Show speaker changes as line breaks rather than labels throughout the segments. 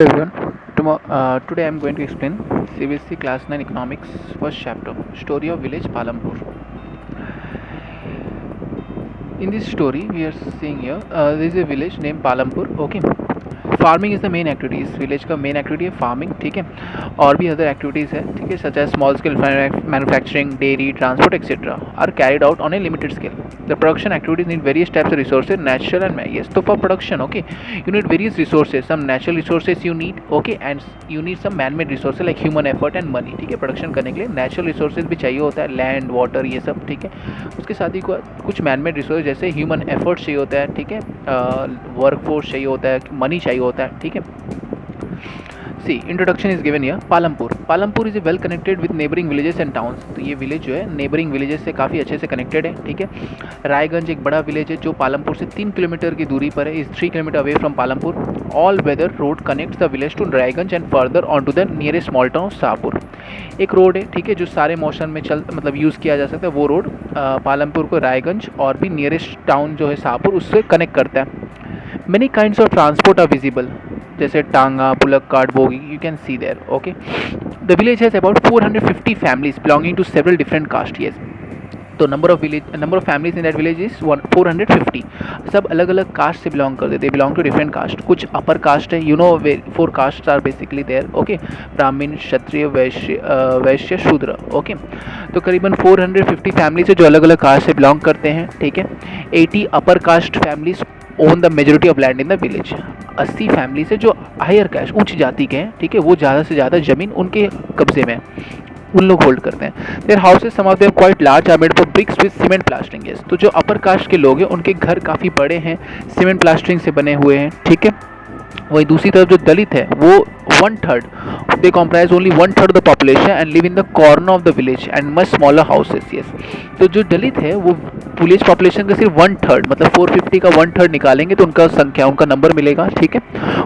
Everyone, today I am going to explain CBSE Class 9 Economics first chapter, Story of Village Palampur. In this story, we are seeing here there is a village named Palampur. Okay, farming is the main activity. इस village का main activity है farming. ठीक है, और भी other activities है. ठीक है, such as small scale manufacturing, dairy, transport et cetera are carried out on a limited scale. The production activities need various types of resources, natural and man. तो for production, okay, you need various resources. Some natural resources you need, okay, and you need some man made resources like human effort and money. ठीक है, production करने के लिए natural resources भी चाहिए होता है, लैंड, वाटर, ये सब. ठीक है, उसके साथ ही कुछ मैन मेड रिसोर्स जैसे ह्यूमन एफर्ट चाहिए होता है. ठीक है, वर्क फोर्स चाहिए होता है, मनी चाहिए होता है. ठीक है. See introduction is given here. Palampur. Palampur is a well connected with neighbouring villages and towns. तो ये विलेज जो है नेबरिंग विलेजेस से काफ़ी अच्छे से कनेक्टेड है. ठीक है. रायगंज एक बड़ा विलेज है जो पालमपुर से 3 किलोमीटर की दूरी पर है. Is 3 kilometre away from Palampur. All weather road connects the village to Raiganj and further on to the nearest small town Shahpur. एक रोड है, ठीक है, जो सारे मौसम में यूज़ किया जा सकता है. वो रोड पालमपुर को रायगंज और भी नियरेस्ट टाउन जो है शाहपुर उससे कनेक्ट करता है. Many kinds of transport are visible, जैसे tonga, bullock cart, bogey, you can see there. Okay, the village has about 450 families belonging to several different caste. Yes, तो number of families in that village is 450. सब अलग अलग caste से belong करते, they belong to different caste. कुछ upper caste है, you know 4 caste are basically there. Okay, Brahmin, Kshatriya, वैश्य, शूद्र. Okay, तो करीबन 450 फैमिलीज है जो अलग अलग कास्ट से बिलोंग करते हैं. ठीक है. 80 upper caste families own the majority of land in the village. 80 family से जो हायर कास्ट, उच्च जाति के हैं, ठीक है, वो ज़्यादा से ज़्यादा ज़मीन उनके कब्जे में है, उन लोग होल्ड करते हैं. Their houses some of them quite large are made for bricks with cement plastering. Yes, तो जो अपर कास्ट के लोग हैं उनके घर काफ़ी बड़े हैं, सीमेंट प्लास्टरिंग से बने हुए हैं. ठीक है. वही दूसरी तरफ जो दलित है वो 1/3, they comprise only 1/3 the population and live in the corner of the village and much smaller houses. Yes, तो जो दलित है वो विलेज पॉपुलेशन का सिर्फ 1/3, मतलब 450 का 1/3 निकालेंगे तो उनका संख्या, उनका नंबर मिलेगा. ठीक है.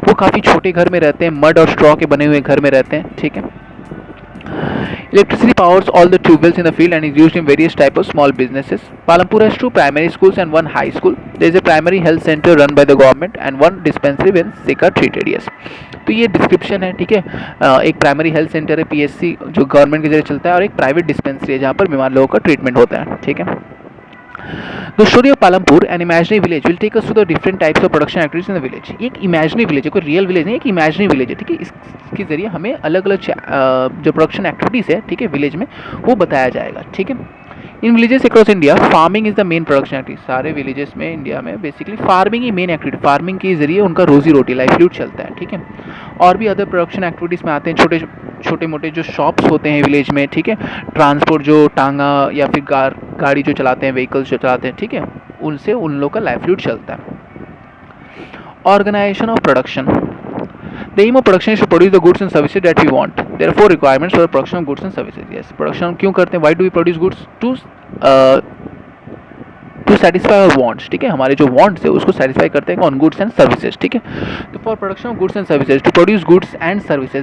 वो काफ़ी छोटे घर में रहते हैं, मड और स्ट्रॉ के बने हुए घर में रहते हैं. ठीक है. Electricity powers all the tube wells in the field and is used in various type of small businesses. Palampur has 2 primary schools and 1 high school. There is a primary health center run by the government and 1 dispensary when sick are treated. Yes. तो ये description है. ठीक है. एक primary health centre है, PSC, जो government के जरिए चलता है, और एक प्राइवेट डिस्पेंसरी है जहाँ पर बीमार लोगों का ट्रीटमेंट होता है. ठीक है. The story of Palampur, an imaginary village, will take us to the different types of production activities in the village. ये एक imaginary village है, कोई real village नहीं, एक imaginary village है. ठीक है. इसके जरिए हमें अलग अलग जो प्रोडक्शन एक्टिविटीज़ है, ठीक है, विलेज में, वो बताया जाएगा. ठीक है. In villages across India farming is the main production activity. सारे विलेजेस में इंडिया में बेसिकली फार्मिंग ही मेन एक्टिविटी. फार्मिंग के जरिए उनका रोजी रोटी, लाइवलीहुड चलता है. ठीक है. और भी अदर प्रोडक्शन एक्टिविटीज़ में आते हैं छोटे मोटे जो शॉप्स होते हैं विलेज में. ठीक है. ट्रांसपोर्ट, जो टांगा या फिर गाड़ी जो चलाते हैं, व्हीकल्स जो चलाते हैं, ठीक है, उनसे उन लोग का लाइवलीहुड चलता है. Organisation of production. The aim of production is to produce the goods and services that we want. There are 4 requirements for the production of goods and services. Yes, production क्यों करते हैं? Why do we produce goods? To satisfy our wants. ठीक है, हमारे जो wants है उसको satisfy करते हैं on goods and services. ठीक है. तो for production of goods and services, to produce goods and services,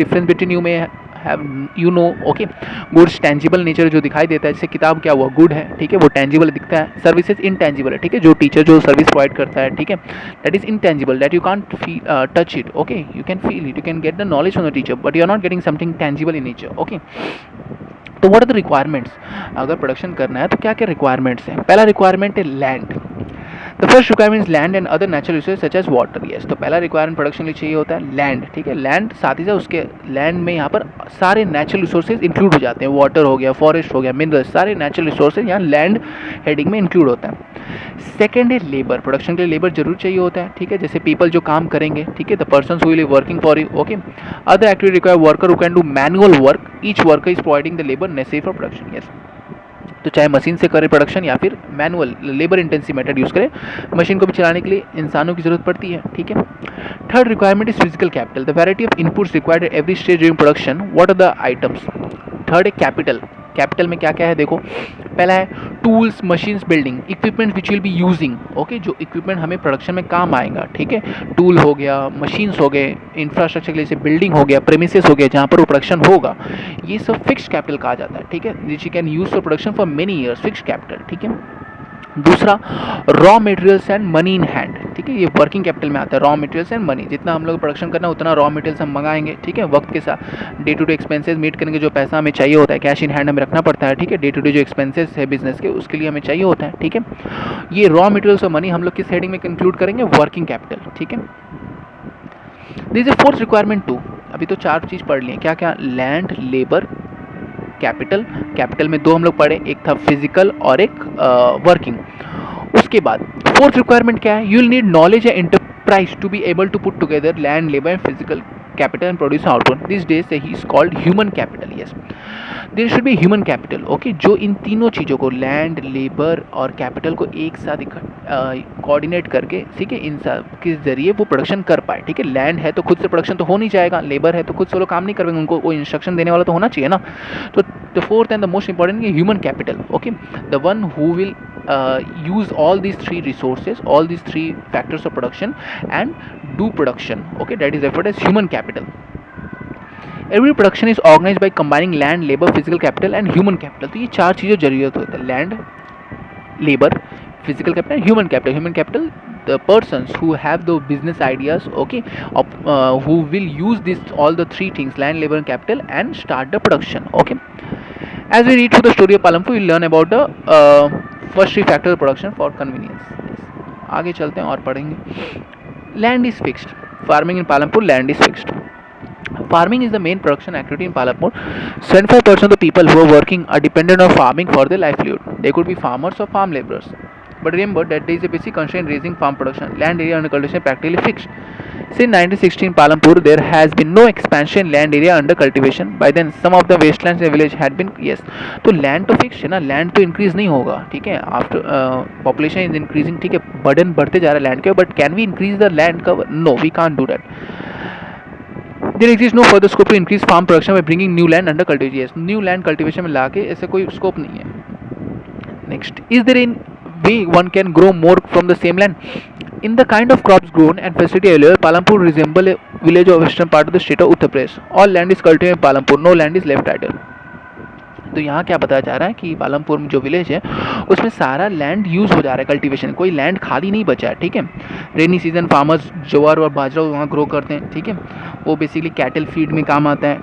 difference between you may have, you know, okay, goods tangible nature जो दिखाई देता है, जैसे किताब क्या हुआ, गुड है. ठीक है, वो tangible दिखता है. सर्विसेज intangible है. ठीक है, जो टीचर जो सर्विस प्रोवाइड करता है, ठीक है, that is intangible, that you can't feel, touch it. Okay, you can feel it, you can get the knowledge from the teacher, but you are not getting something tangible in nature. Okay. तो what are the requirements? अगर production करना है तो क्या क्या requirements हैं? पहला requirement है land. The first requirement is land and other natural resource such as water. Yes, तो पहला रिक्वायरमेंट प्रोडक्शन के लिए चाहिए होता है लैंड. ठीक है. लैंड, साथ ही साथ उसके लैंड में यहाँ पर सारे नेचुरल रिसोर्सेज इंक्लूड हो जाते हैं. वाटर हो गया, फॉरेस्ट हो गया, मिनरल्स, सारे नेचुरल रिसोर्सेज यहाँ लैंड हेडिंग में इंक्लूड होता है. सेकेंड है लेबर. प्रोडक्शन के लिए लेबर जरूर चाहिए होता है. ठीक है, जैसे पीपल जो काम करेंगे, ठीक है, the person who will be working for you. Okay. Other activity require worker who can do manual work. Each worker is providing the labour necessary for production. Yes, तो चाहे मशीन से करे प्रोडक्शन या फिर manual labour intensive method use करें, machine को भी चलाने के लिए इंसानों की ज़रूरत पड़ती है. ठीक है. Third requirement is physical capital. The variety of inputs required at every stage during production. What are the items? Third है कैपिटल. कैपिटल में क्या क्या है देखो. पहला है tools, machines, building, equipment which will be using. Okay, जो equipment हमें प्रोडक्शन में काम आएगा. ठीक है. टूल हो गया, मशीन्स हो गए, इंफ्रास्ट्रक्चर के लिए जैसे बिल्डिंग हो गया, प्रेमिसेस हो गया जहाँ पर वो प्रोडक्शन होगा, ये सब फिक्स्ड कैपिटल कहा जाता है. ठीक है, which you can use for production for many years. Fixed capital. ठीक है. दूसरा raw materials and money in hand, ठीक है, ये वर्किंग कैपिटल में आता है, रॉ मटेरियल्स एंड मनी, जितना हम लोग प्रोडक्शन करना उतना रॉ मटेरियल्स हम मंगाएंगे, ठीक है, वक्त के साथ day to day expenses meet करने के जो पैसा हमें चाहिए होता है, कैश इन हैंड हमें रखना पड़ता है, ठीक है, डे टू डे जो एक्सपेंसेस है बिजनेस के उसके लिए हमें चाहिए होता है, ठीक है। ये रॉ मटेरियल्स और मनी हम लोग किस हेडिंग में इंक्लूड करेंगे, वर्किंग कैपिटल, ठीक है। This is fourth requirement too, अभी तो चार चीज़ पढ़ लिए, क्या क्या, लैंड, लेबर, कैपिटल, कैपिटल में दो हम लोग पढ़े, एक था फिजिकल और एक वर्किंग। उसके बाद फोर्थ रिक्वायरमेंट क्या है, you will need knowledge and enterprise to be able to put together land, labor and physical capital and produce output. These days he is called human capital. Yes, there should be human capital. Okay, जो इन तीनों चीज़ों को, land, labour और capital को एक साथ coordinate करके, ठीक है, इन सब के जरिए वो प्रोडक्शन कर पाए, ठीक है। लैंड है तो खुद से प्रोडक्शन तो हो नहीं जाएगा, लेबर है तो खुद से लोग काम नहीं करेंगे, उनको वो इंस्ट्रक्शन देने वाला तो होना चाहिए ना। तो the fourth and the most important है human capital, okay, the one who will use all these three resources, all these three factors of production and do production, okay, that is referred as human capital. Every production is organized by combining land, labor, physical capital and human capital. तो ये चार चीज़ों जरूरत होता है, land, labour, physical capital and human capital. Human capital, the persons who have the business ideas, okay, who will use this all the three things, land, labor and capital, and start the production, okay. As we read through the story of Palanpur, we learn about the first three factors of production for convenience. आगे चलते हैं और पढ़ेंगे। Land is fixed. Farming in Palanpur, land is fixed. Farming is the main production activity in Palanpur. 75% of the people who are working are dependent on farming for their livelihood. They could be farmers or farm laborers. But remember that there is a basic constraint in raising farm production. Land area under cultivation is practically fixed. Since 1916 Palanpur, there has been no expansion in land area under cultivation. By then, some of the wastelands in the village had been, yes. तो land तो fixed है ना, land तो increase नहीं होगा, ठीक है, after population is increasing, ठीक है, burden बढ़ते जा रहा है land के, but can we increase the land cover? No, we can't do that. There exists no further scope to increase farm production by bringing new land under cultivation. Yes, new land cultivation में लाके ऐसे कोई scope नहीं है. Next, is there any way one can grow more from the same land? In the kind of crops grown and facility available, Palanpur resemble a village of western part of the state of Uttar Pradesh. All land is cultivated in Palanpur. No land is left idle. तो यहाँ क्या बताया जा रहा है कि पालमपुर में जो विलेज है उसमें सारा लैंड यूज़ हो जा रहा है कल्टीवेशन, कोई लैंड खाली नहीं बचा है, ठीक है। रेनी सीजन फार्मर्स ज्वार और बाजरा वहाँ ग्रो करते हैं, ठीक है, वो बेसिकली कैटल फीड में काम आता है।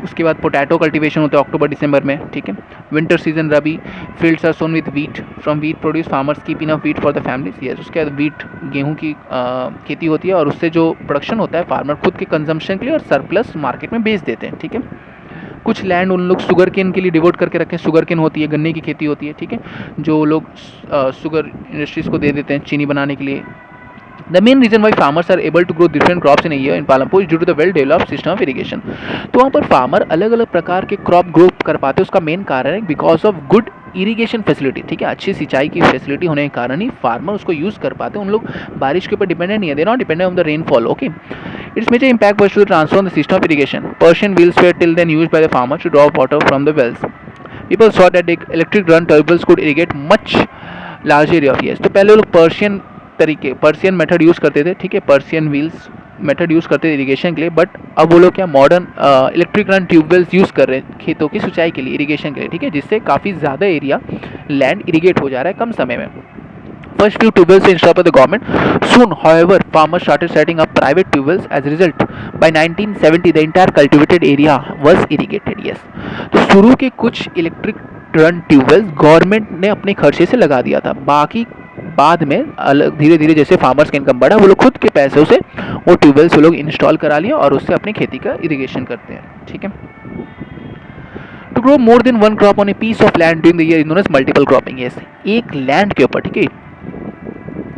उसके बाद पोटैटो कल्टीवेशन होता है अक्टूबर दिसंबर में, ठीक है। Winter season rabi, fields are sown with wheat, from wheat produce farmers keep enough wheat for the families. Yes, उसके बाद वीट गेहूँ की खेती होती है और उससे जो प्रोडक्शन होता है फार्मर खुद के कंजम्पशन के लिए और सरप्लस मार्केट में बेच देते हैं, ठीक है। कुछ लैंड उन लोग शुगर केन के लिए डिवोट करके रखें, शुगर केन होती है, गन्ने की खेती होती है, ठीक है, जो लोग शुगर इंडस्ट्रीज को दे देते हैं चीनी बनाने के लिए। The main reason why farmers are able to grow different crops in a year in Palanpur is due to the well developed system of irrigation. तो वहाँ पर फार्मर अलग अलग प्रकार के क्रॉप ग्रो कर पाते हैं, उसका मेन कारण है because of good irrigation facility, ठीक है, अच्छी सिंचाई की फैसिलिटी होने के कारण ही फार्मर उसको यूज़ कर पाते हैं। उन लोग बारिश के ऊपर डिपेंडेंट नहीं है, they not dependent on the rainfall, okay. Its major impact was to transform the system of irrigation. Persian wheels were till then used by the farmers to draw water from the wells. People saw that the electric run turbines could irrigate much larger area of years. तो पहले लोग Persian method use करते थे, ठीक है, Persian wheels method use करते थे irrigation के लिए, बट अब वो लोग क्या modern electric run tube wells use कर रहे हैं खेतों की सिंचाई के लिए, इरिगेशन के लिए, ठीक है, जिससे काफ़ी ज़्यादा एरिया लैंड इरिगेट हो जा रहा है कम समय में. First few tubewells were installed by the government. Soon, however, farmers started setting up private tubewells. As a result, by 1970, the entire cultivated area was irrigated. Yes. तो शुरू के कुछ इलेक्ट्रिक रन ट्यूबवेल्स गवर्नमेंट ने अपने खर्चे से लगा दिया था, बाकी बाद में अलग धीरे धीरे जैसे फार्मर्स का इनकम बढ़ा वो लोग खुद के पैसों से वो ट्यूबवेल्स वो लोग इंस्टॉल करा लिया और उससे अपनी खेती का इरिगेशन करते हैं, ठीक है. To grow more than one crop on a piece of land during the year is known as multiple cropping. Yes, एक लैंड के ऊपर, ठीक है,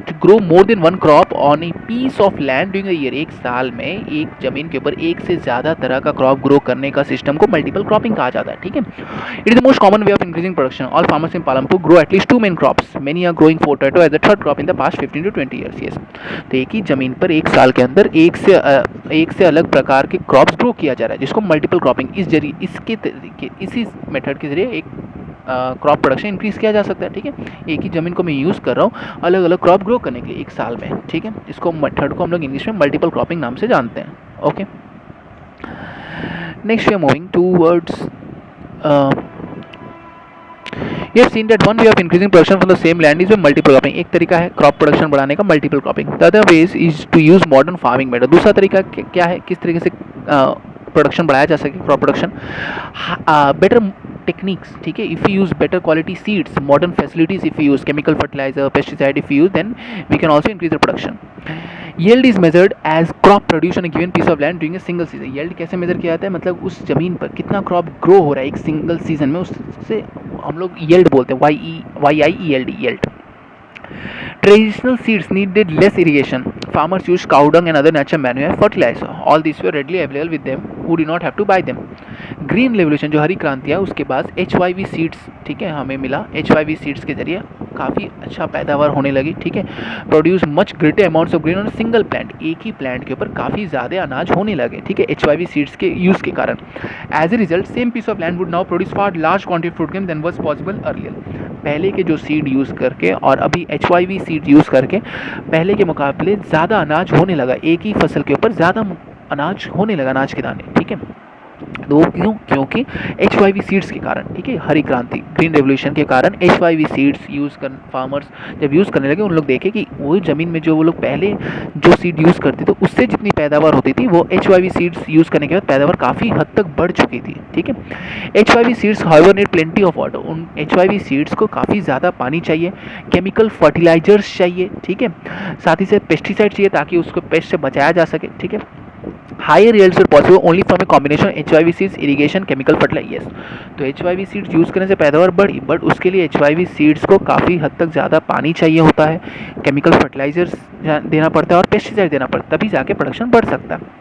to grow more than one crop on a piece of land during a year, एक साल में एक जमीन के ऊपर एक से ज़्यादा तरह का क्रॉप ग्रो करने का सिस्टम को मल्टीपल क्रॉपिंग कहा जाता है, ठीक है. It is the most common way of increasing production. All farmers in Palampur grow at least two main crops. Many are growing potato as the third crop in the past 15 to 20 years. Yes, तो एक ही जमीन पर एक साल के अंदर एक से अलग प्रकार के क्रॉप्स ग्रो किया जा रहा है जिसको मल्टीपल क्रॉपिंग इस जरिए इसके तरीके इसी मेथड के जरिए एक क्रॉप प्रोडक्शन इंक्रीज किया जा सकता है, ठीक है. एक ही ज़मीन को मैं यूज़ कर रहा हूँ अलग अलग क्रॉप ग्रो करने के लिए एक साल में, ठीक है. इसको मेथड को हम लोग इंग्लिश में मल्टीपल क्रॉपिंग नाम से जानते हैं, okay. Next we are moving towards we have seen that one way of increasing production from the same land is multiple cropping. एक तरीका है क्रॉप प्रोडक्शन बढ़ाने का multiple cropping. The other ways is to use modern farming method. दूसरा तरीका क्या है, किस तरीके से प्रोडक्शन बढ़ाया जा सके, क्रॉप प्रोडक्शन। बेटर टेक्निक्स, ठीक है, if you use better quality seeds, modern facilities, if you use chemical fertiliser, pesticide, if you use, then we can also increase the production. Yield is measured as crop produced on a given piece of land during a single season। Yield कैसे major किया जाता है, मतलब उस जमीन पर कितना crop grow हो रहा है एक सिंगल सीजन में, उससे हम लोग yield बोलते हैं, YIELD, yield। Traditional seeds needed less irrigation. Farmers used cow dung and other natural manure fertilizer. All these were readily available with them who did not have to buy them. Green revolution जो हरी क्रांति है, उसके बाद HYV seeds, ठीक है, हमें मिला। HYV seeds के जरिए काफ़ी अच्छा पैदावार होने लगी, ठीक है। Produce much greater amounts of green on single plant, एक ही प्लांट के ऊपर काफ़ी ज़्यादा अनाज होने लगे, ठीक है, HYV सीड्स के यूज़ के कारण। As a result same piece of land would now produce far large quantity fruit game than was possible earlier. पहले के जो सीड यूज़ करके और अभी HYV सीड यूज़ करके पहले के मुकाबले ज़्यादा अनाज होने लगा, एक ही फसल के ऊपर ज़्यादा अनाज होने लगा, अनाज के दाने, ठीक है। तो वो क्यों, क्योंकि HYV सीड्स के कारण, ठीक है, हरी क्रांति ग्रीन रेवोल्यूशन के कारण HYV सीड्स यूज़ कर फार्मर्स जब यूज़ करने लगे, उन लोग देखे कि वो ज़मीन में जो वो लोग पहले जो सीड यूज़ करते थे उससे जितनी पैदावार होती थी, वो HYV सीड्स यूज़ करने के बाद पैदावार काफ़ी हद तक बढ़ चुकी थी, ठीक है। HYV seeds however need plenty of water. उन HYV सीड्स को काफ़ी ज़्यादा पानी चाहिए, केमिकल फर्टिलाइजर्स चाहिए, ठीक है, साथ ही साथ पेस्टिसाइड चाहिए ताकि उसको पेस्ट से बचाया जा सके, ठीक है। Higher yields are possible only from a combination HYV seeds, irrigation, chemical fertilizer। yes, तो HYV सीड्स यूज़ करने से पैदावार बढ़ी, बट उसके लिए HYV सीड्स को काफ़ी हद तक ज़्यादा पानी चाहिए होता है, केमिकल फर्टिलाइजर्स देना पड़ता है और पेस्टिसाइड देना पड़ता है, तभी जाके प्रोडक्शन बढ़ सकता है।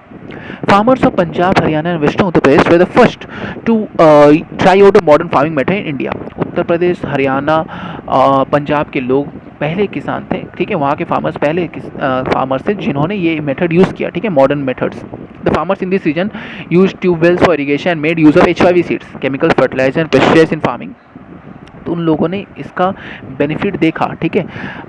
Farmers of Punjab, Haryana and Western Uttar Pradesh were the first to try out a modern farming method in India। Uttar Pradesh, Haryana, Punjab के लोग पहले किसान थे, ठीक है, वहाँ के फार्मर्स पहले फार्मर्स थे जिन्होंने ये मेथड यूज़ किया, ठीक है, modern methods. The farmers in this region use tubewells for irrigation and made use of HYV seeds, chemical fertiliser and pesticides in farming. तो उन लोगों ने इसका बेनिफिट देखा, ठीक है।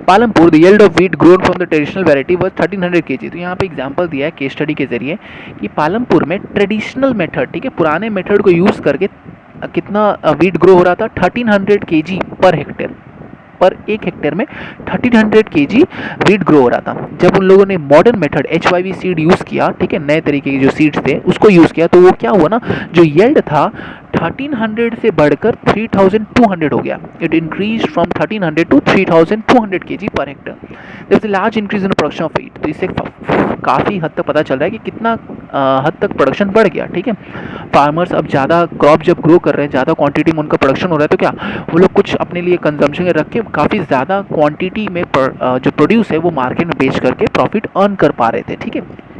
Palampur, the yield of wheat grown from the traditional variety was 1300 kg। तो यहाँ पे एग्जांपल दिया है केस स्टडी के जरिए कि पालमपुर में ट्रेडिशनल मेथड, ठीक है, पुराने मेथड को यूज़ करके कितना व्हीट ग्रो हो रहा था, 1300 kg पर हेक्टेयर, पर एक हेक्टेयर में 1300 kg व्हीट ग्रो हो रहा था। जब उन लोगों ने modern method HYV seed use किया, ठीक है, नए तरीके के जो सीड्स थे उसको यूज़ किया, तो वो क्या हुआ ना, जो यील्ड था 1300 से बढ़कर 3200 हो गया। It increase from 1300 to 3200 kg per hectare. There is a large increase in production of wheat. तो इससे काफ़ी हद तक पता चल रहा है कि कितना हद तक प्रोडक्शन बढ़ गया, ठीक है। फार्मर्स अब ज़्यादा क्रॉप जब ग्रो कर रहे हैं, ज़्यादा क्वांटिटी में उनका प्रोडक्शन हो रहा है, तो क्या वो लोग कुछ अपने लिए कंजम्पशन रख के काफ़ी ज़्यादा क्वांटिटी में जो प्रोड्यूस है वो मार्केट में बेच करके प्रॉफिट अर्न कर पा रहे थे, ठीक है।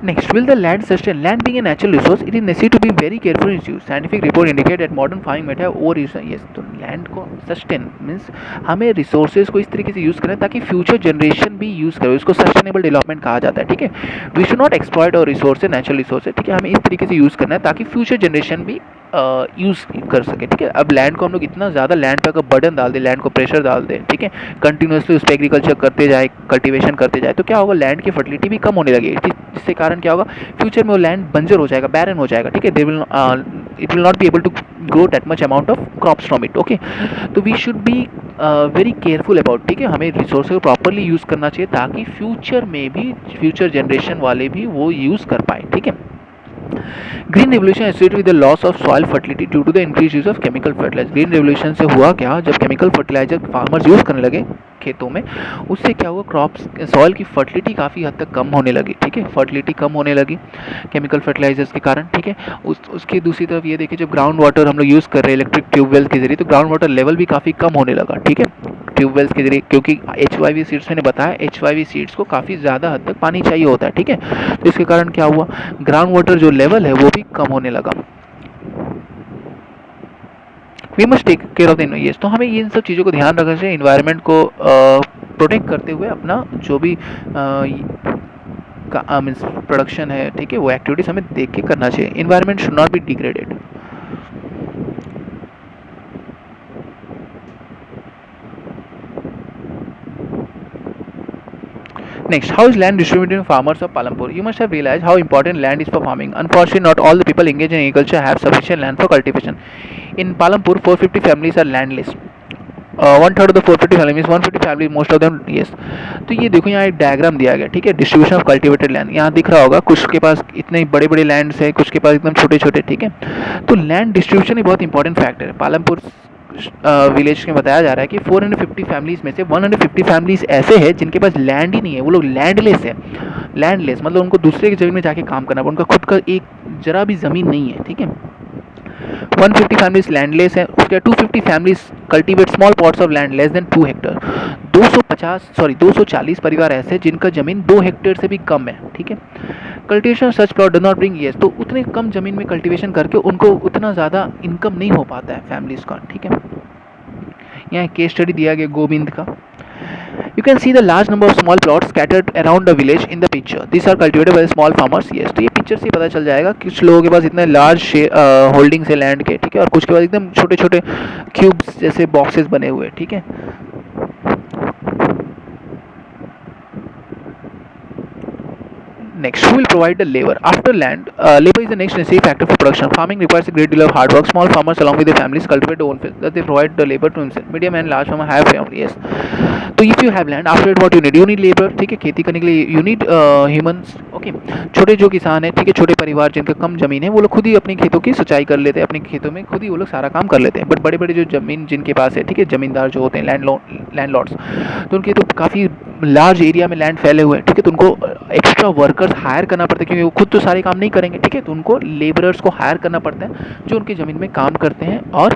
Next, will the land sustain? Land being a natural resource, it is necessary to be very careful in its use. Scientific report indicate that modern farming method have overuse। yes, तो land को sustain means हमें resources को इस तरीके से use करना है ताकि future generation भी यूज़ करे, उसको sustainable development कहा जाता है, ठीक है। We should not exploit our resources, natural resources, ठीक है, हमें इस तरीके से यूज़ करना है ताकि future generation भी यूज़ कर सके, ठीक है। अब लैंड को हम लोग इतना ज़्यादा लैंड पे अगर बर्डन डाल दें, लैंड को प्रेशर डाल दें, ठीक है, कंटिन्यूसली उस पर एग्रीकल्चर करते जाए, कल्टीवेशन करते जाए, तो क्या होगा, लैंड की फर्टिलिटी भी कम होने लगेगी, जिससे कारण क्या होगा, फ्यूचर में वो लैंड बंजर हो जाएगा, बैरन हो जाएगा, ठीक है। It will not be able to grow that much amount of crops from it, okay. तो we should be very careful about, ठीक है, हमें रिसोर्स को प्रॉपरली यूज़ करना चाहिए ताकि फ्यूचर में भी फ्यूचर जनरेशन वाले भी वो यूज़ कर पाए, ठीक है। Green revolution associated with the loss of soil fertility due to the increase use of chemical fertiliser. Green revolution से हुआ क्या, जब केमिकल फर्टिलाइजर फार्मर्स यूज़ करने लगे खेतों में, उससे क्या हुआ, क्रॉप्स सॉइल की फर्टिलिटी काफ़ी हद तक कम होने लगी, ठीक है, फर्टिलिटी कम होने लगी केमिकल फर्टिलाइजर्स के कारण, ठीक है। उसकी दूसरी तरफ ये देखिए, जब ग्राउंड वाटर हम लोग यूज़ कर रहे हैं इलेक्ट्रिक ट्यूबवेल के जरिए, तो ग्राउंड वाटर लेवल भी काफ़ी कम होने लगा, ठीक है, ट्यूबवेल्स के जरिए, क्योंकि HYV सीड्स मैंने बताया, HYV सीड्स को काफ़ी ज़्यादा हद तक पानी चाहिए होता है, ठीक है। तो इसके कारण क्या हुआ, ग्राउंड वाटर जो लेवल है वो भी कम होने लगा। We must take care of the environment. तो हमें इन सब चीज़ों को ध्यान रखना चाहिए, इन्वायरमेंट को प्रोटेक्ट करते हुए अपना जो भी मीन्स प्रोडक्शन है, ठीक है, वो एक्टिविटीज़ हमें देख के करना चाहिए। Environment should not be degraded. Next, how is land distributed in farmers of Palampur? You must have realized how important land is for farming. Unfortunately, not all the people engaged in agriculture have sufficient land for cultivation. In Palampur, 450 families are landless. 1/3 of the 450 families, 150 families, most of them, yes. तो ये देखो यहाँ एक diagram दिया गया, ठीक है, distribution of cultivated land यहाँ दिख रहा होगा, कुछ के पास इतने बड़े बड़े लैंड्स है, कुछ के पास एकदम छोटे छोटे, ठीक है। तो लैंड डिस्ट्रीब्यूशन ही बहुत इंपॉर्टेंट फैक्टर है। पालमपुर विलेज में बताया जा रहा है कि 450 फैमिलीज में से 150 फैमिलीज ऐसे हैं जिनके पास लैंड ही नहीं है, वो लोग लैंडलेस है। लैंडलेस मतलब उनको दूसरे की जमीन में जाके काम करना, उनका खुद का एक जरा भी ज़मीन नहीं है, ठीक है। 150 फैमिलीज लैंडलेस हैं, उसके 250 families cultivate small plots of land less than 2 Hector. 240 परिवार ऐसे जिनका जमीन 2 हेक्टेयर से भी कम है, ठीक है। Cultivation such plot does not bring yes, तो उतने कम जमीन में कल्टिवेशन करके उनको उतना ज़्यादा इनकम नहीं हो पाता है फैमिलीज का, ठीक है। यहाँ केस स्टडी दिया गया गोविंद का। You can see the large number of small plots scattered around the village in the picture. These are cultivated by the small farmers. Yes, तो ये पिक्चर से पता चल जाएगा कि कुछ लोगों के पास इतने लार्ज होल्डिंग्स है लैंड के, ठीक है, और कुछ के पास एकदम छोटे छोटे क्यूब्स जैसे बॉक्सेस बने हुए, ठीक है। Next, who will provide the labor? After land, labor is the next necessary factor for production. Farming requires a great deal of hard work. Small farmers, along with their families, cultivate their own fields. Thus, they provide the labor to themselves. Medium and large farmers have family. Yes. तो if you have land, after it, what you need? You need labor, ठीक है, खेती करने के लिए you need humans. Okay. छोटे जो किसान हैं, ठीक है, छोटे परिवार जिनका कम जमीन है, वो लोग खुद ही अपनी खेतों की सिंचाई कर लेते हैं, अपने खेतों में खुद ही वो लोग सारा काम कर लेते हैं। बट बड़े बड़े जो जमीन जिनके पास है, ठीक है, जमींदार जो होते हैं, लैंडलॉर्ड्स, तो उनके तो काफ़ी लार्ज एरिया में लैंड फैले हुए हैं, ठीक है, तो उनको एक्स्ट्रा वर्कर्स हायर करना पड़ता है क्योंकि वो खुद तो सारे काम नहीं करेंगे, ठीक है, तो उनको लेबरर्स को हायर करना पड़ता है जो उनकी ज़मीन में काम करते हैं और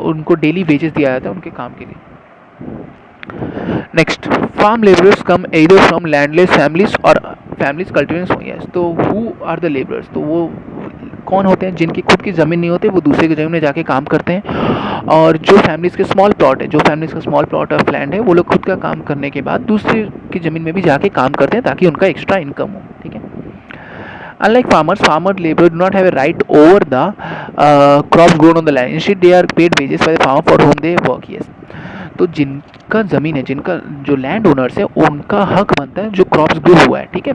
उनको डेली वेजेस दिया जाता है उनके काम के लिए। Next, farm labourers come either from landless families और फैमिलीज कल्टिवेटिंग। यस, तो हु आर द लेबरर्स, तो वो कौन होते हैं जिनकी खुद की ज़मीन नहीं होती, वो दूसरे की ज़मीन में जाके काम करते हैं। और जो फैमिलीज़ के स्मॉल प्लॉट है, जो फैमिलीज़ का स्मॉल प्लॉट ऑफ लैंड है, वो लोग खुद का काम करने के बाद दूसरे की ज़मीन में भी जाके काम करते हैं ताकि उनका एक्स्ट्रा इनकम हो, ठीक है। Unlike farmers, farmer labor do not have a right over the crops grown on the land. Instead, they are paid wages by the farmer for whom they work. Yes. तो जिनका ज़मीन है, जिनका जो land owners है, उनका हक बनता है जो क्रॉप्स ग्रो हुआ है, ठीक है।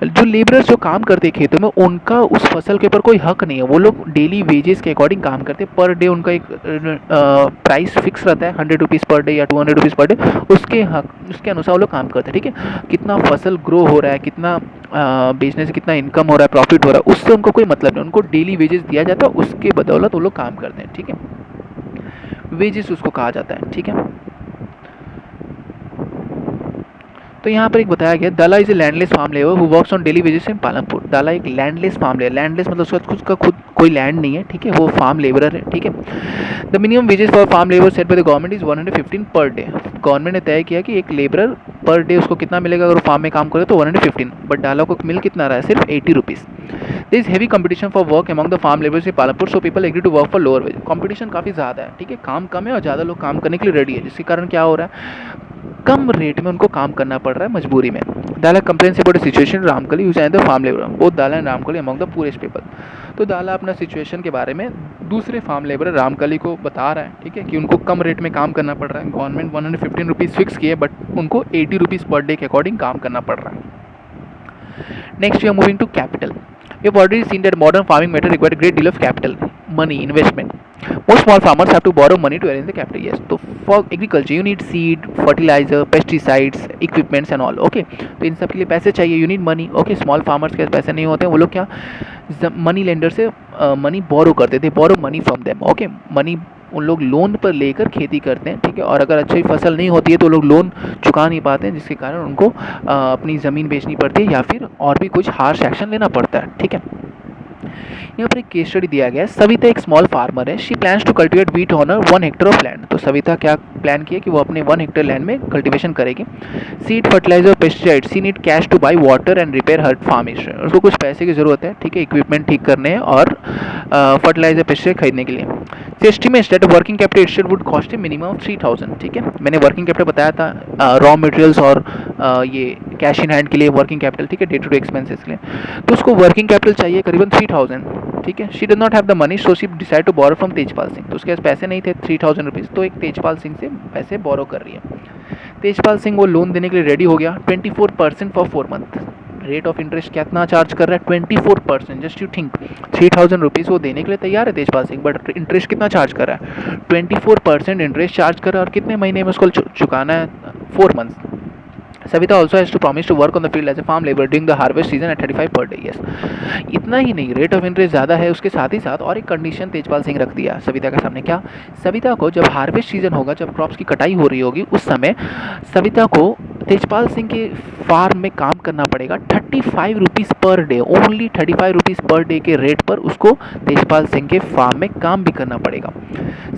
जो लेबरर्स जो काम करते हैं खेतों में, उनका उस फसल के ऊपर कोई हक नहीं है, वो लोग डेली वेजेस के अकॉर्डिंग काम करते हैं। पर डे उनका एक प्राइस फिक्स रहता है, 100 रुपीज़ पर डे या 200 रुपीज़ पर डे, उसके अनुसार वो लोग काम करते हैं, ठीक है। कितना फसल ग्रो हो रहा है, कितना बेचने से कितना इनकम हो रहा है, प्रॉफिट हो रहा है, उससे उनको कोई मतलब नहीं, उनको डेली वेजेस दिया जाता है, उसके बदौलत वो लोग काम करते हैं, ठीक है। वेजेस उसको कहा जाता है, ठीक है। तो यहाँ पर एक बताया गया, Dala is a landless farm labour who works on daily wages in Palampur. Dala एक लैंडलेस फार्म लेबर, लैंडलेस मतलब उसका खुद का कोई लैंड नहीं है, ठीक है, वो फार्म लेबरर है, ठीक है। The minimum wages for farm labour set by the government is 115 per day. Government ने तय किया कि एक लेबरर पर डे उसको कितना मिलेगा अगर वो फार्म में काम करे तो 115, बट डाला को मिल कितना रहा है, सिर्फ 80 rupees. There is heavy competition for work among the farm labours in Palampur, so people agree to work for lower wage. Competition काफ़ी ज़्यादा है, ठीक है, काम कम है और ज़्यादा लोग काम करने के लिए रेडी है, जिसके कारण क्या हो रहा है, कम रेट में उनको काम करना पड़ रहा है मजबूरी में। Dala complains about the situation Ramkali use and the farm labour, both Dala and Ramkali among the poorest people. तो दाला अपना सिचुएशन के बारे में दूसरे फार्म लेबर रामकली को बता रहा है, ठीक है, कि उनको कम रेट में काम करना पड़ रहा है। गवर्नमेंट 115 रुपीज़ फिक्स किए, बट उनको 80 रुपीज़ पर डे के अकॉर्डिंग काम करना पड़ रहा है। Next we are moving to capital. We have already seen that modern farming method require a great deal of capital, money, investment. Most small farmers have to borrow money to arrange the capital. Yes, so for agriculture you need seed, fertilizer, pesticides, equipments and all. Okay, तो इन सब के लिए पैसे चाहिए, you need money. Okay, small farmers के पैसे नहीं होते हैं, वो लोग क्या मनी लेंडर से मनी बोरो करते थे, borrow money from them. Okay, money उन लोग लोन पर लेकर खेती करते हैं, ठीक है, और अगर अच्छी फसल नहीं होती है तो लोग लोन चुका नहीं पाते हैं, जिसके कारण उनको अपनी ज़मीन बेचनी पड़ती है या फिर और भी कुछ हार्श एक्शन लेना पड़ता है, ठीक है। यहाँ पर एक केस स्टडी दिया गया है। सविता एक स्मॉल फार्मर है, she plans to cultivate wheat on 1 hectare of land. तो सविता क्या प्लान किया कि वो अपने 1 हेक्टर लैंड में कल्टिवेशन करेगी। Seed, fertiliser, pesticide, she need cash to buy water and repair her farm instrument. उसको कुछ पैसे की ज़रूरत है, ठीक है, इक्विपमेंट ठीक करने और फर्टिलाइजर, पेस्टिसाइड खरीदने के लिए। Estimates that working capital itself would cost A minimum 3000, ठीक है। मैंने वर्किंग कैपिटल बताया था, रॉ मटेरियल्स और ये कैश इन हैंड के लिए वर्किंग कैपिटल, ठीक है, डे टू डे एक्सपेंसेस के लिए, तो उसको वर्किंग कैपिटल चाहिए करीबन 3000, ठीक है। She does not have the money, so she decide to borrow from Tejpal Singh. तो उसके पास पैसे नहीं थे 3000 रुपीज़, तो एक तेजपाल सिंह से पैसे बोरो कर रही है। तेजपाल सिंह वो लोन देने के लिए रेडी हो गया 24% for 4 month. Rate of interest कितना चार्ज कर रहा है? 24%। जस्ट यू थिंक 3000 रुपीज़ वो देने के लिए तैयार है तेजपाल सिंह, बट इंटरेस्ट कितना चार्ज कर रहा है? 24% इंटरेस्ट चार्ज कर रहा है, और कितने महीने में उसको चुकाना है? 4 months. Savita also has to promise to work on the field as a farm labor during the harvest season at 35 per day. Yes. इतना ही नहीं, रेट ऑफ इंटरेस्ट ज़्यादा है, उसके साथ ही साथ और एक कंडीशन तेजपाल सिंह रख दिया सविता के सामने। क्या? सविता को जब हार्वेस्ट सीजन होगा, जब क्रॉप्स की कटाई हो रही होगी, उस समय सविता को तेजपाल सिंह के फार्म में काम करना पड़ेगा 35 rupees per day. Only 35 rupees per day के रेट पर उसको तेजपाल सिंह के फार्म में काम भी करना पड़ेगा।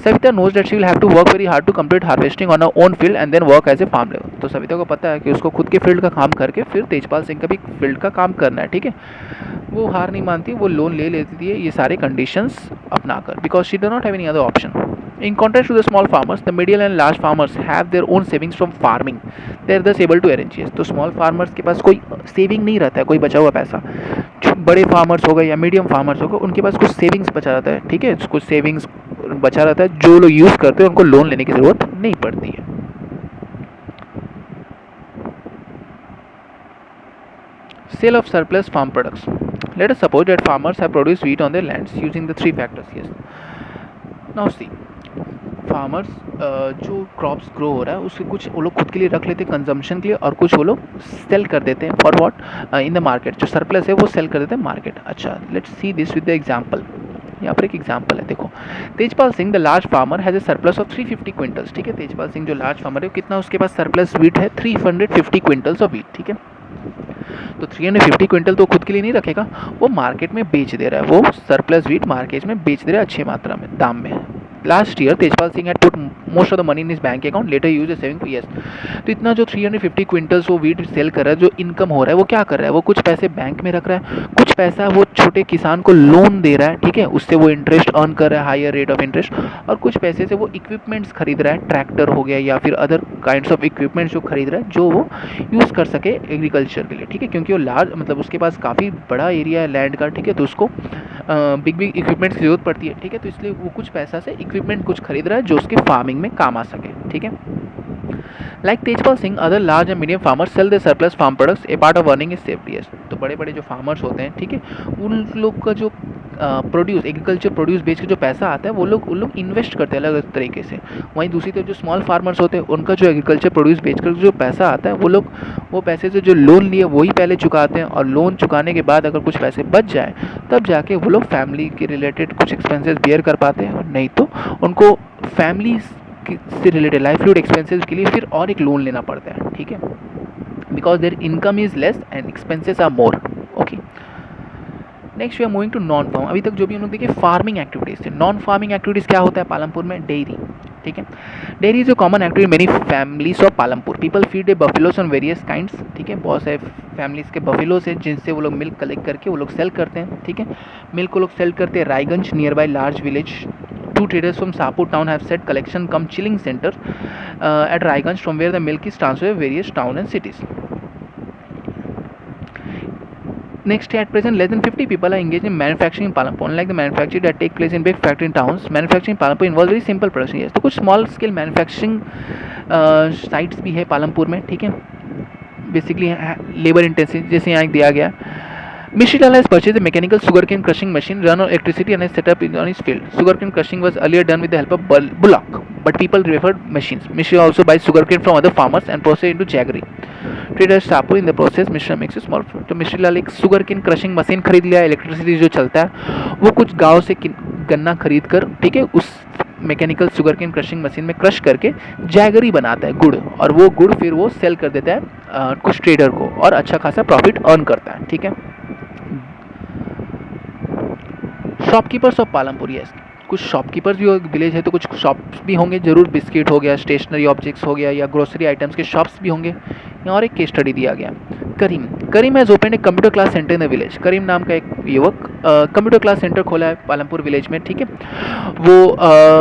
Savita knows that she will have to work very hard to complete harvesting on her own field and then work as a farm labor। तो सविता को पता है कि उसको खुद के फील्ड का काम करके फिर तेजपाल सिंह का भी फील्ड का काम करना है, ठीक है। वो हार नहीं मानती, वो लोन ले लेती है ये सारे कंडीशंस अपनाकर, because she does not have any other option. In contrast to the small farmers, the medium and large farmers have their own savings from farming. They are thus able to arrange it। तो small farmers के पास कोई saving नहीं रहता है, कोई बचा हुआ पैसा। बड़े फार्मर्स हो गए या मीडियम फार्मर्स हो गए, उनके पास कुछ सेविंग्स बचा रहता है, ठीक है, कुछ सेविंग्स बचा रहता है, जो लोग यूज़ करते हैं उनको लोन लेने की ज़रूरत नहीं पड़ती है। Sale of surplus farm products। Let us suppose that farmers have produced wheat on their lands using the 3 factors। Yes। Now see, farmers जो क्रॉप्स ग्रो हो रहा है उसके कुछ वो लोग खुद के लिए रख लेते हैं कंजम्पशन के लिए, और कुछ वो लोग सेल कर देते हैं for what? In the market. जो सरप्लस है वो सेल कर देते हैं मार्केट। अच्छा, let's see this with the example. यहाँ पर एक एग्जांपल है, देखो। Tejpal Singh the large farmer has a surplus of 350 quintals. ठीक है, तेजपाल सिंह जो लार्ज फार्मर है, कितना उसके पास सरप्लस वीट है? 350 क्विंटल्स ऑफ वीट। ठीक है, तो 350 क्विंटल तो खुद के लिए नहीं रखेगा, वो मार्केट में बेच दे रहा है, वो सरप्लस वीट मार्केट में बेच दे रहा है अच्छी मात्रा में, दाम में। Last year Tejpal Singh had put most of the money in his bank account, later use a saving. Yes, तो इतना जो 350 क्विंटल्स वो वीट सेल कर रहा है, जो इनकम हो रहा है, वो क्या कर रहा है? वो कुछ पैसे बैंक में रख रहा है, कुछ पैसा वो छोटे किसान को लोन दे रहा है, ठीक है, उससे वो इंटरेस्ट अर्न कर रहा है, हायर रेट ऑफ इंटरेस्ट, और कुछ पैसे से वो इक्विपमेंट्स खरीद रहा है, ट्रैक्टर हो गया या फिर अदर काइंड्स ऑफ इक्विपमेंट्स जो खरीद रहा है, जो वो यूज़ कर सके एग्रीकल्चर के लिए। ठीक है, क्योंकि वो लार्ज, मतलब उसके पास काफ़ी बड़ा एरिया है लैंड का, ठीक है, तो उसको बिग बिग इक्विपमेंट्स की जरूरत पड़ती है। ठीक है, तो इसलिए वो कुछ पैसा से इक्विपमेंट कुछ खरीद रहा है जो उसके फार्मिंग में काम आ सके। ठीक है, like Tejpal Singh, other large and medium farmers sell the surplus farm products, a part of earning is saved. Yes, तो बड़े बड़े जो फार्मर्स होते हैं, ठीक है, उन लोग का जो प्रोड्यूस, एग्रीकल्चर प्रोड्यूस बेच के जो पैसा आता है, वो लोग इन्वेस्ट करते हैं अलग अलग तरीके से। वहीं दूसरी तरफ जो स्मॉल फार्मर्स होते हैं, उनका जो एग्रीकल्चर प्रोड्यूस बेच कर जो पैसा आता है, वो लोग वो पैसे से जो लोन लिए वही पहले चुकाते हैं, और लोन चुकाने के बाद अगर कुछ पैसे बच जाए तब जाके वो लोग फैमिली के रिलेटेड कुछ एक्सपेंसेस बियर कर पाते हैं, और नहीं तो उनको फैमिली से रिलेटेड लाइवलीहुड एक्सपेंसेस के लिए फिर और एक लोन लेना पड़ता है। ठीक है, because their income is less and expenses are more. Okay, next we are moving to non farm. अभी तक जो भी हम लोग देखे फार्मिंग एक्टिविटीज़ थे, नॉन फार्मिंग एक्टिविटीज़ क्या होता है पालमपुर में? डेयरी। ठीक है, dairy is a common activity many families of Palampur. People feed a buffaloes on various kinds. ठीक है, बहुत सारे फैमिलीज के बफेलोस हैं जिनसे वो लोग मिल्क कलेक्ट करके वो लोग सेल करते हैं। ठीक है, मिल्क को लोग सेल करते हैं Raiganj, near by large village. Two traders from Sapur town have set collection cum chilling center at Raiganj, from where the milk is transferred to various towns and cities. Next, at present, less than 50 people are engaged in manufacturing in Palampur. Unlike the manufacturing that take place in big factory in towns, manufacturing in Palampur involves very simple production. Yes, तो कुछ small scale manufacturing sites भी है पालमपुर में। ठीक है, basically labour intensive, जैसे यहाँ दिया गया। Mishri Lal has purchased a mechanical sugarcane crushing machine run on electricity and has set up on his field. Sugarcane crushing was earlier done with the help of bullock, but people preferred machines. Mishri also buys sugarcane from other farmers and processes into jaggery. Traders Sapur in the process Mishra makes a small fruit. तो मिश्री लाल एक sugarcane crushing machine खरीद लिया, electricity जो चलता है वो कुछ गाँव से गन्ना खरीद कर, ठीक है, उस मैकेनिकल सुगरकेन क्रशिंग मशीन में क्रश करके जैगरी बनाता है, गुड़, और वो गुड़ फिर वो सेल कर देता है कुछ ट्रेडर को, और अच्छा खासा प्रॉफिट अर्न करता है। ठीक है, शॉपकीपर्स ऑफ पालमपुर। यस, कुछ शॉपकीपर्स भी हो, विलेज है तो कुछ शॉप्स भी होंगे जरूर, बिस्किट हो गया, स्टेशनरी ऑब्जेक्ट्स हो गया, या ग्रोसरी आइटम्स के शॉप्स भी होंगे। यहाँ और एक केस स्टडी दिया गया। Karim has open a computer class centre in the village. Karim नाम का एक युवक कंप्यूटर क्लास सेंटर खोला है पालमपुर विलेज में। ठीक है, वो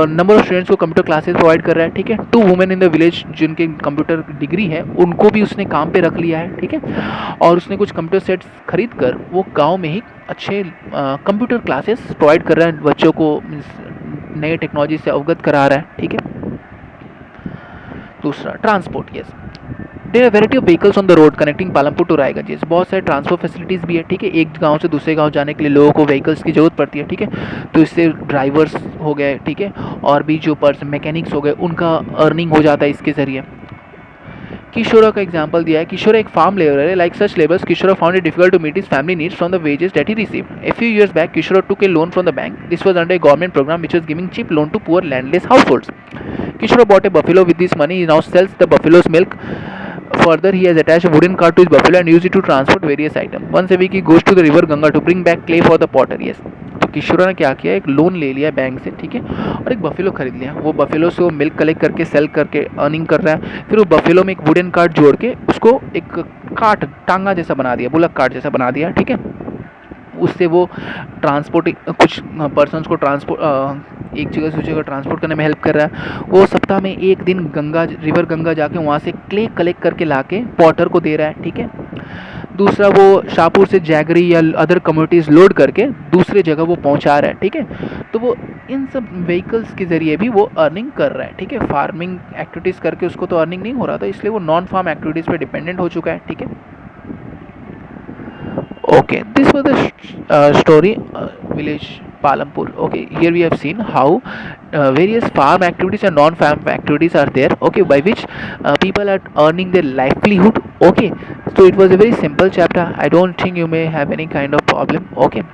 नंबर ऑफ स्टूडेंट्स को कंप्यूटर क्लासेस प्रोवाइड कर रहा है। ठीक है, 2 वुमेन इन द विलेज जिनके कंप्यूटर डिग्री है उनको भी उसने काम पे रख लिया है। ठीक है, और उसने कुछ कंप्यूटर सेट्स खरीद कर वो गाँव में ही अच्छे कंप्यूटर क्लासेस प्रोवाइड कर रहा है, बच्चों को नए टेक्नोलॉजी से अवगत करा रहा है। ठीक है, दूसरा transport, yes, there are variety of vehicles on the road connecting Palampur to Raiganj. Yes, बहुत सारे ट्रांसपोर्ट फैसिलिटीज़ भी है, ठीक है। एक गांव से दूसरे गांव जाने के लिए लोगों को व्हीकल्स की ज़रूरत पड़ती है, ठीक है। तो इससे ड्राइवर्स हो गए, ठीक है, और भी जो पर्सन मैकेनिक्स हो गए, उनका अर्निंग हो जाता है इसके ज़रिए। किशोरा का एग्जाम्पल दिया है, किशोरा एक फार्म लेबर है, like such labours Kishora found it difficult to meet his family needs from the wages that he received. A few years back Kishora took a loan from the bank. This was under a government program which was giving cheap loan to poor landless households. Kishore bought a buffalo with this money. He now sells the buffalo's milk. Further, he has attached a wooden cart to his buffalo and used it to transport various items. Once a week, he goes to the river Ganga to bring back clay for the potter. Yes. तो किशोरा ने क्या किया, एक loan ले लिया bank से, ठीक है, और एक बफेलो खरीद लिया। वो बफेलो से वो मिल्क कलेक्ट करके सेल करके अर्निंग कर रहा है। फिर वो बफेलो में एक वुडन कार्ट जोड़ के उसको एक कार्ट टांगा जैसा बना दिया, बुलक कार्ट जैसा बना दिया, ठीक है। उससे वो ट्रांसपोर्ट कुछ पर्सन्स को ट्रांसपोर्ट एक जगह से दूसरी जगह ट्रांसपोर्ट करने में हेल्प कर रहा है। वो सप्ताह में एक दिन गंगा रिवर गंगा जाके वहाँ से क्ले कलेक्ट करके लाके पॉटर को दे रहा है, ठीक है। दूसरा, वो शाहपुर से जैगरी या अदर कम्युनिटीज़ लोड करके दूसरे जगह वो पहुँचा रहा है, ठीक है। तो वो इन सब व्हीकल्स के ज़रिए भी वो अर्निंग कर रहा है, ठीक है। फार्मिंग एक्टिविटीज़ करके उसको तो अर्निंग नहीं हो रहा था, इसलिए वो नॉन फार्म एक्टिविटीज़ पे डिपेंडेंट हो चुका है, ठीक है। Okay, this was the story, village Palampur. Okay, here we have seen how various farm activities and non-farm activities are there, okay, by which people are earning their livelihood. Okay, so it was a very simple chapter. I don't think you may have any kind of problem. Okay,